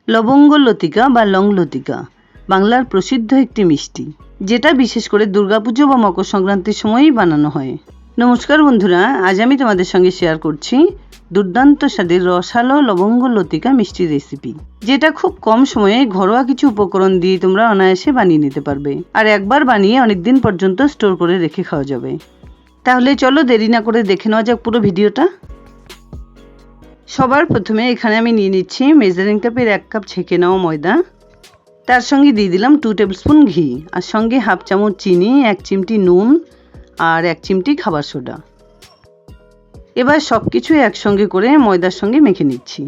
লবঙ্গ লতিকা বা লং লতিকা বাংলার প্রসিদ্ধ একটি মিষ্টি, যেটা বিশেষ করে দুর্গাপুজো বা মকর সংক্রান্তির সময়ই বানানো হয়। নমস্কার বন্ধুরা, আজ আমি তোমাদের সঙ্গে শেয়ার করছি দুর্দান্ত স্বাদের রসালো লবঙ্গ লতিকা মিষ্টির রেসিপি, যেটা খুব কম সময়ে ঘরোয়া কিছু উপকরণ দিয়ে তোমরা অনায়াসে বানিয়ে নিতে পারবে, আর একবার বানিয়ে অনেকদিন পর্যন্ত স্টোর করে রেখে খাওয়া যাবে। তাহলে চলো দেরি না করে দেখে নেওয়া যাক পুরো ভিডিওটা। সবার প্রথমে এখানে আমি নিয়ে নিচ্ছি মেজারিং কাপের 1 কাপ ছেঁকে নেওয়া ময়দা, তার সঙ্গে দিয়ে দিলাম 2 টেবিল স্পুন ঘি, আর সঙ্গে হাফ চামচ চিনি, 1 চিমটি নুন আর 1 চিমটি খাবার সোডা। এবার সব কিছু একসঙ্গে করে ময়দার সঙ্গে মেখে নিচ্ছি।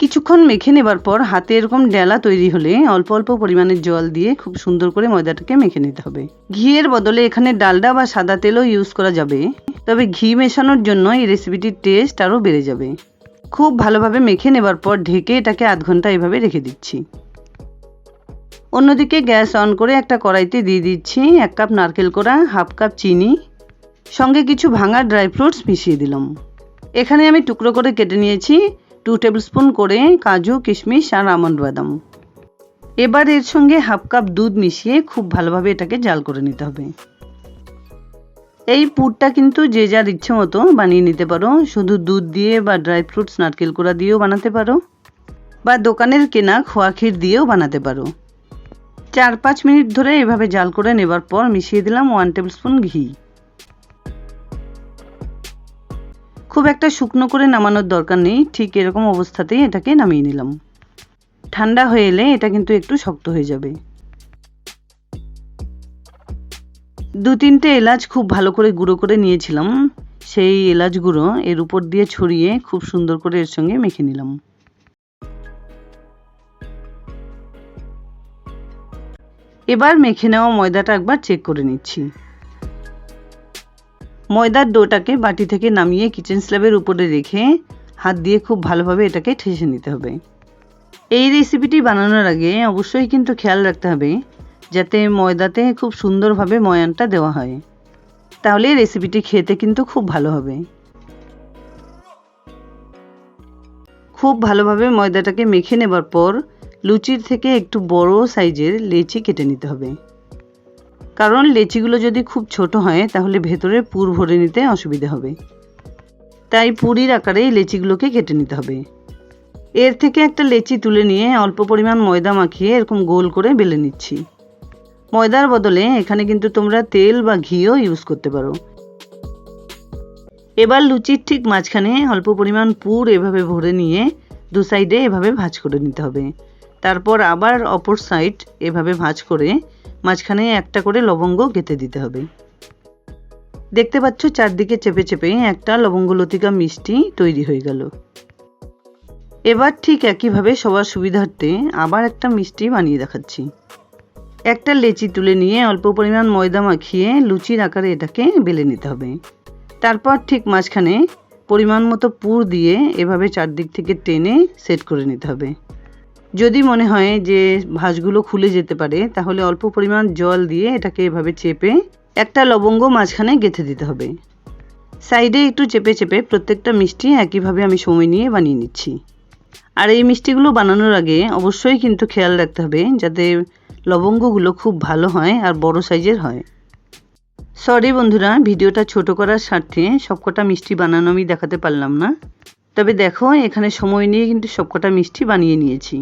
কিছুক্ষণ মেখে নেবার পর হাতে এরকম ডেলা তৈরি হলে অল্প অল্প পরিমাণে জল দিয়ে খুব সুন্দর করে ময়দাটাকে মেখে নিতে হবে। ঘিয়ের বদলে এখানে ডালডা বা সাদা তেলও ইউজ করা যাবে, তবে ঘি মেশানোর জন্য এই রেসিপিটির টেস্ট আরও বেড়ে যাবে। খুব ভালোভাবে মেখে নেবার পর ঢেকে এটাকে আধ ঘন্টা এভাবে রেখে দিচ্ছি। অন্যদিকে গ্যাস অন করে একটা কড়াইতে দিয়ে দিচ্ছি 1 কাপ নারকেল কোড়া, হাফ কাপ চিনি, সঙ্গে কিছু ভাঙা ড্রাই ফ্রুটস মিশিয়ে দিলাম। এখানে আমি টুকরো করে কেটে নিয়েছি 2 টেবিল স্পুন করে কাজু, কিশমিশ আর আমন্ড বাদাম। এবার এর সঙ্গে হাফ কাপ দুধ মিশিয়ে খুব ভালোভাবে এটাকে জাল করে নিতে হবে। এই পুরটা কিন্তু যে যার ইচ্ছে মতো বানিয়ে নিতে পারো, শুধু দুধ দিয়ে বা ড্রাই ফ্রুটস নারকেল কোড়া দিয়েও বানাতে পারো, বা দোকানের কেনা খোয়া ক্ষীর দিয়েও বানাতে পারো। 4-5 মিনিট ধরে এভাবে জাল করে নেবার পর মিশিয়ে দিলাম 1 টেবিল স্পুন ঘি। খুব একটা শুকনো করে নামানোর দরকার নেই, ঠিক এরকম অবস্থাতেই এটাকে নামিয়ে নিলাম। ঠান্ডা হয়ে এলে এটা কিন্তু একটু শক্ত হয়ে যাবে। 2-3টে এলাচ খুব ভালো করে গুঁড়ো করে নিয়েছিলাম, সেই এলাচ গুঁড়ো এর উপর দিয়ে ছড়িয়ে খুব সুন্দর করে এর সঙ্গে মেখে নিলাম। এবার মেখে নেওয়া ময়দাটা একবার চেক করে নিচ্ছি। ময়দার ডোটাকে বাটি থেকে নামিয়ে কিচেন স্ল্যাবের উপরে রেখে হাত দিয়ে খুব ভালোভাবে এটাকে ঠেসে নিতে হবে। এই রেসিপিটি বানানোর আগে অবশ্যই কিন্তু খেয়াল রাখতে হবে যাতে ময়দাতে খুব সুন্দরভাবে ময়ানটা দেওয়া হয়, তাহলে রেসিপিটি খেতে কিন্তু খুব ভালো হবে। খুব ভালোভাবে ময়দাটাকে মেখে নেবার পর লুচির থেকে একটু বড় সাইজের লেচি কেটে নিতে হবে, কারণ লেচিগুলো যদি খুব ছোট হয় তাহলে ভেতরে পুর ভরে নিতে অসুবিধা হবে। তাই পুরির আকারে লেচিগুলোকে কেটে নিতে হবে। এর থেকে একটা লেচি তুলে নিয়ে অল্প পরিমাণ ময়দা মাখিয়ে এরকম গোল করে বেলে নিচ্ছি। ময়দার বদলে এখানে কিন্তু তোমরা তেল বা ঘিও ইউজ করতে পারো। এবার লুচির ঠিক মাঝখানে অল্প পরিমাণ পুর এভাবে ভরে নিয়ে 2 সাইডে এভাবে ভাঁজ করে নিতে হবে। তারপর আবার অপর সাইড এভাবে ভাঁজ করে মাঝখানে একটা করে লবঙ্গ গেঁথে দিতে হবে। দেখতে পাচ্ছ চারদিকে চেপে চেপে একটা লবঙ্গ লতিকা মিষ্টি তৈরি হয়ে গেল। এবার ঠিক একইভাবে সবার সুবিধার্থে আবার একটা মিষ্টি বানিয়ে দেখাচ্ছি। একটা লেচি তুলে নিয়ে অল্প পরিমাণ ময়দা মাখিয়ে লুচির আকারে এটাকে বেলে নিতে হবে। তারপর ঠিক মাঝখানে পরিমাণ মতো পুর দিয়ে এভাবে চারদিক থেকে টেনে সেট করে নিতে হবে। যদি মনে হয় যে ভাঁজগুলো খুলে যেতে পারে তাহলে অল্প পরিমাণ জল দিয়ে এটাকে এভাবে চেপে একটা লবঙ্গ মাঝখানে গেঁথে দিতে হবে। সাইডে একটু চেপে চেপে প্রত্যেকটা মিষ্টি একইভাবে আমি সময় নিয়ে বানিয়ে নিচ্ছি। আর এই মিষ্টিগুলো বানানোর আগে অবশ্যই কিন্তু খেয়াল রাখতে হবে যাতে লবঙ্গগুলো খুব ভালো হয় আর বড় সাইজের হয়। সরি বন্ধুরা, ভিডিওটা ছোট করার স্বার্থে সবকটা মিষ্টি বানানো আমি দেখাতে পারলাম না, তবে দেখো এখানে সময় নিয়ে কিন্তু সবকটা মিষ্টি বানিয়ে নিয়েছি।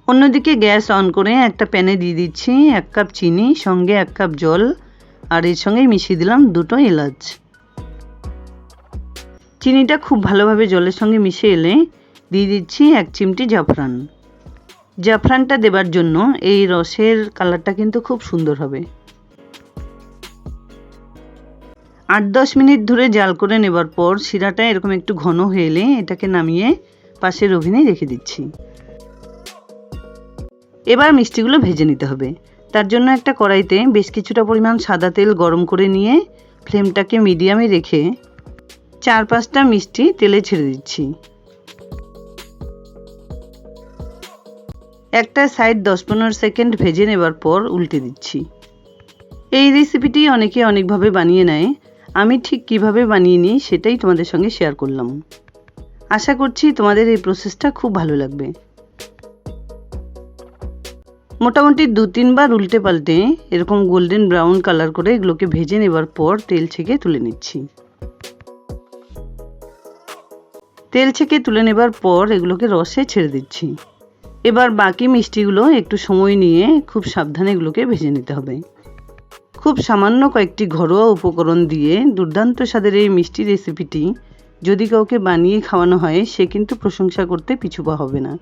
অন্যদিকে গ্যাস অন করে একটা প্যানে দিয়ে দিচ্ছি 1 কাপ চিনি, সঙ্গে 1 কাপ জল, আর এর সঙ্গে মিশিয়ে দিলাম 2টো এলাচ। চিনিটা খুব ভালোভাবে জলের সঙ্গে মিশে এলে দিয়ে দিচ্ছি 1 চিমটি জাফরান। জাফরানটা দেবার জন্য এই রসের কালারটা কিন্তু খুব সুন্দর হবে। 8-10 মিনিট ধরে জাল করে নেবার পর শিরাটা এরকম একটু ঘন হয়ে এলে এটাকে নামিয়ে পাশের ওভেনে রেখে দিচ্ছি। এবার মিষ্টিগুলো ভেজে নিতে হবে। তার জন্য একটা কড়াইতে বেশ কিছুটা পরিমাণ সাদা তেল গরম করে নিয়ে ফ্লেমটাকে মিডিয়ামে রেখে 4-5টা মিষ্টি তেলে ছেড়ে দিচ্ছি। একটা সাইড 10-15 সেকেন্ড ভেজে নেবার পর উল্টে দিচ্ছি। এই রেসিপিটি অনেকে অনেকভাবে বানিয়ে নেয়, আমি ঠিক কিভাবে বানিয়ে নিই সেটাই তোমাদের সঙ্গে শেয়ার করলাম। আশা করছি তোমাদের এই প্রসেসটা খুব ভালো লাগবে। মোটামুটি 2-3 বার উল্টে পাল্টে এরকম গোল্ডেন ব্রাউন কালার করে এগুলোকে ভেজে নেবার পর তেল ছেঁকে তুলে নিচ্ছি। তেল ছেঁকে তুলে নেবার পর এগুলোকে রসে ছেড়ে দিচ্ছি। এবার বাকি মিষ্টিগুলো একটু সময় নিয়ে খুব সাবধানে এগুলোকে ভেজে নিতে হবে। খুব সামান্য কয়েকটি ঘরোয়া উপকরণ দিয়ে দুর্দান্ত স্বাদের এই মিষ্টি রেসিপিটি যদি কাউকে বানিয়ে খাওয়ানো হয় সে কিন্তু প্রশংসা করতে পিছু পা হবে না।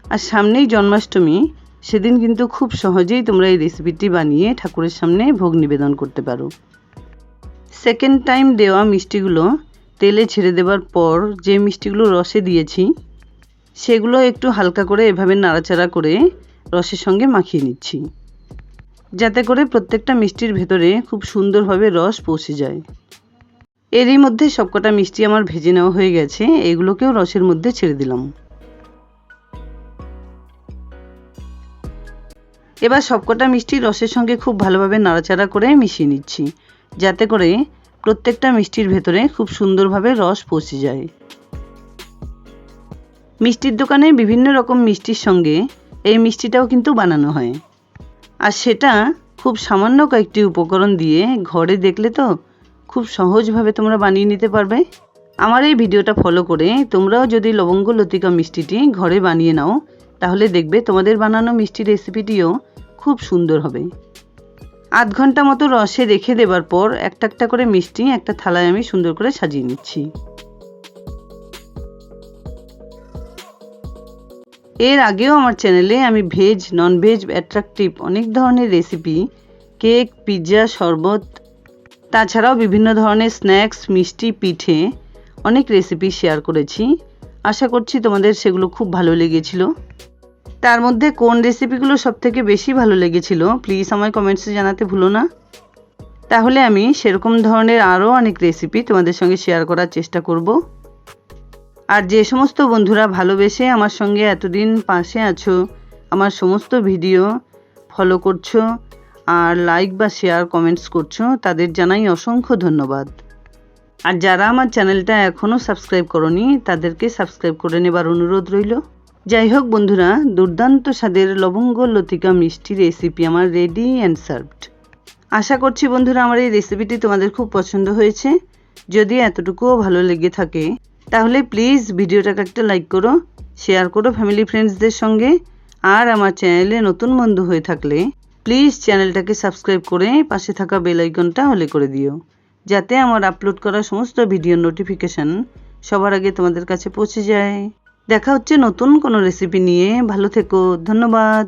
আর সামনেই জন্মাষ্টমী, সেদিন কিন্তু খুব সহজেই তোমরা এই রেসিপিটি বানিয়ে ঠাকুরের সামনে ভোগ নিবেদন করতে পারো। সেকেন্ড টাইম দেওয়া মিষ্টিগুলো তেলে ছেড়ে দেওয়ার পর যে মিষ্টিগুলো রসে দিয়েছি সেগুলো একটু হালকা করে এভাবে নাড়াচাড়া করে রসের সঙ্গে মাখিয়ে নিচ্ছি, যাতে করে প্রত্যেকটা মিষ্টির ভেতরে খুব সুন্দরভাবে রস পৌঁছে যায়। এরই মধ্যে সবকটা মিষ্টি আমার ভেজে নেওয়া হয়ে গেছে, এগুলোকেও রসের মধ্যে ছেড়ে দিলাম। এবার সবকটা মিষ্টি রসের সঙ্গে খুব ভালোভাবে নাড়াচাড়া করে মিশিয়ে নিচ্ছি, যাতে করে প্রত্যেকটা মিষ্টির ভেতরে খুব সুন্দরভাবে রস পৌঁছে যায়। মিষ্টির দোকানে বিভিন্ন রকম মিষ্টির সঙ্গে এই মিষ্টিটাও কিন্তু বানানো হয়, আর সেটা খুব সামান্য কয়েকটি উপকরণ দিয়ে ঘরে দেখলে তো খুব সহজভাবে তোমরা বানিয়ে নিতে পারবে। আমার এই ভিডিওটা ফলো করে তোমরাও যদি লবঙ্গ লতিকা মিষ্টিটি ঘরে বানিয়ে নাও তাহলে দেখবে তোমাদের বানানো মিষ্টি রেসিপিটিও খুব সুন্দর হবে। আধ ঘন্টা মতো রসে রেখে দেবার পর একটা একটা করে মিষ্টি একটা থালায় আমি সুন্দর করে সাজিয়ে নিচ্ছি। এর আগেও আমার চ্যানেলে আমি ভেজ নন ভেজ অ্যাট্রাকটিভ অনেক ধরনের রেসিপি, কেক, পিৎজা, শরবত, তাছাড়াও বিভিন্ন ধরনের স্ন্যাক্স, মিষ্টি, পিঠে অনেক রেসিপি শেয়ার করেছি। আশা করছি তোমাদের সেগুলো খুব ভালো লেগেছিল। তার মধ্যে কোন রেসিপিগুলো সবথেকে বেশি ভালো লেগেছিল প্লিজ আমায় কমেন্টসে জানাতে ভুলো না। তাহলে আমি সেরকম ধরনের আরও অনেক রেসিপি তোমাদের সঙ্গে শেয়ার করার চেষ্টা করব। আর যে সমস্ত বন্ধুরা ভালোবেসে আমার সঙ্গে এতদিন পাশে আছো, আমার সমস্ত ভিডিও ফলো করছো আর লাইক বা শেয়ার কমেন্টস করছো, তাদের জানাই অসংখ্য ধন্যবাদ। আর যারা আমার চ্যানেলটা এখনও সাবস্ক্রাইব করোনি তাদেরকে সাবস্ক্রাইব করে নেবার অনুরোধ রইল। যাই হোক বন্ধুরা, দুর্দান্ত স্বাদের লবঙ্গ লতিকা মিষ্টি রেসিপি আমার রেডি অ্যান্ড সার্ভড। আশা করছি বন্ধুরা আমার এই রেসিপিটি তোমাদের খুব পছন্দ হয়েছে। যদি এতটুকুও ভালো লেগে থাকে তাহলে প্লিজ ভিডিওটাকে একটা লাইক করো, শেয়ার করো ফ্যামিলি ফ্রেন্ডসদের সঙ্গে। আর আমার চ্যানেলে নতুন বন্ধু হয়ে থাকলে প্লিজ চ্যানেলটাকে সাবস্ক্রাইব করে পাশে থাকা বেল আইকনটা অলে করে দিও, যাতে আমার আপলোড করা সমস্ত ভিডিওর নোটিফিকেশান সবার আগে তোমাদের কাছে পৌঁছে যায়। দেখা হচ্ছে নতুন কোনো রেসিপি নিয়ে। ভালো থেকো, ধন্যবাদ।